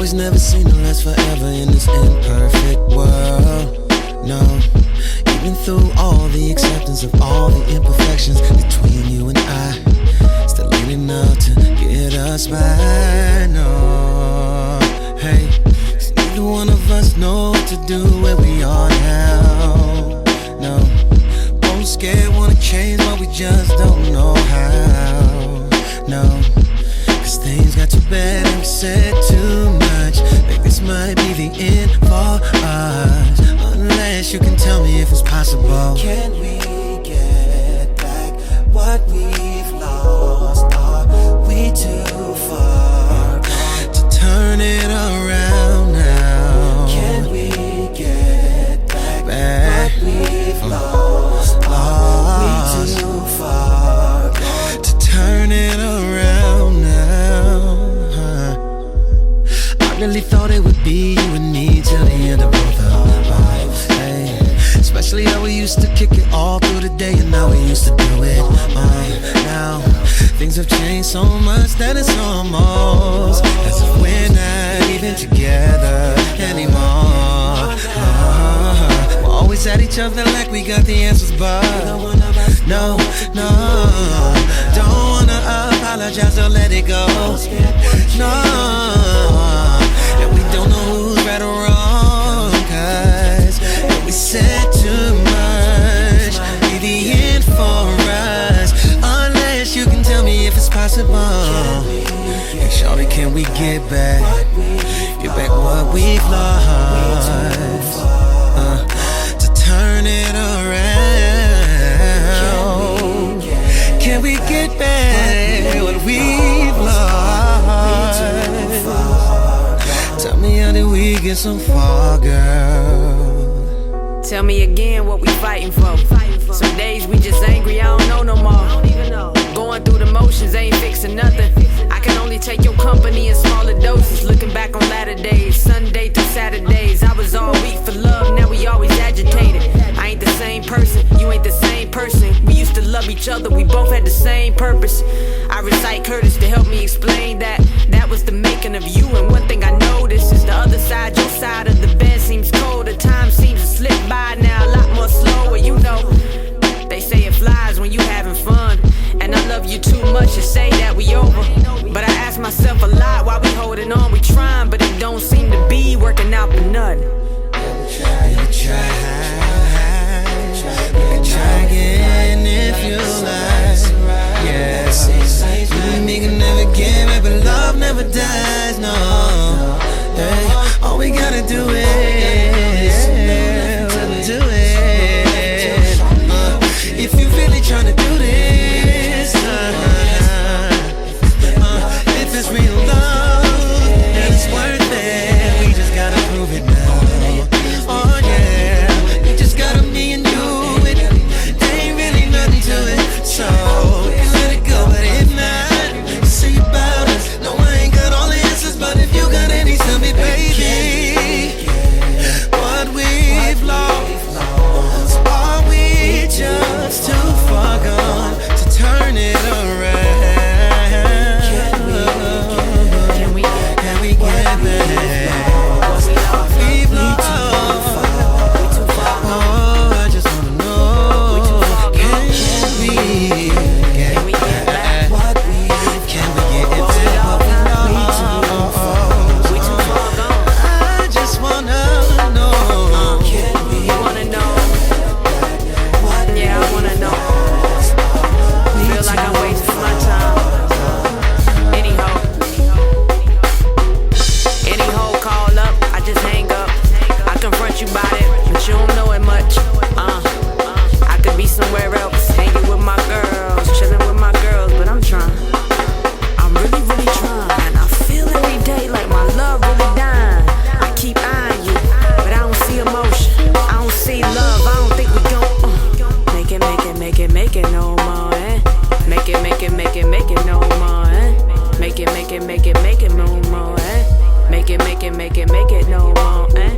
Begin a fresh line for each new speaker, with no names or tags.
always never seen to last forever in this imperfect world. No, even through all the acceptance of all the imperfections between you and I, still ain't enough to get us by. No, hey, 'cause neither one of us know what to do where we are now. No, both scared, wanna change, but we just don't know how. No, 'cause things got too bad and we said too much. Think this might be the end for us, unless you can tell me if it's possible. Can we get back what we've lost? Are we too far to turn it around now? Can we get back what we've lost? Are we too far to turn it around now? I really thought it would be you and me till the end of both our lives. Hey, especially how we used to kick it all through the day and now we used to do it. Now things have changed so much that it's almost as if we're not even together anymore. We're always at each other like we got the answers, but no, don't wanna apologize or let it go. No, and we don't know who's right or wrong, 'cause we said too much, be the end for us, unless you can tell me if it's possible. Hey shawty, can we get back what we've lost, to turn it around? Can we get back what we've lost? Tell me, how did we get so far, girl?
Tell me again what we fighting for. Some days we just angry, I don't know no more. Going through the motions ain't fixing nothing. I can only take your company in smaller doses. Looking back on latter days, Sunday through Saturdays, I was all weak for love, now we always agitated. I ain't the same person, you ain't the same person. We used to love each other, we both had the same purpose. I recite Curtis to help me explain that was the making of you. And one thing I noticed is the other side, your side of the bed seems colder. Time seems to slip by now a lot more slower, you know. They say it flies when you having fun, and I love you too much to say that we over. But I ask myself a lot, why we holding on, we trying, but it don't seem to be working out for nothing.
Try again if you like. Yeah, you and me can never give it, but love never dies, no. Hey, all we gotta do is do it. If you really tryna do this, if it's real love and it's worth it, we just gotta prove it now. Oh yeah, we just gotta me and you. It ain't really nothing to it, so we can let it go. But if not, see about us. No, I ain't got all the answers, but if you got any, tell me, baby, what we've lost. Are we just too far gone to turn it around? Can we get back? We've lost. Oh, I just wanna know, can we get back? Can we get back what we lost? I just wanna know.
You wanna know? Yeah, I wanna know. Feel like I'm wasting my time. Any hoe call up, I just hang up. I confront you about it, but you don't know it much. I could be somewhere else, hanging with my girls, chilling with my girls, but I'm trying. I'm really, really trying. And I feel every day like my love really dying. I keep eyeing you, but I don't see emotion. I don't see love. I don't think we gon' make it no more, eh? Make it no more, eh? Make it no more, eh? Make it no more, eh?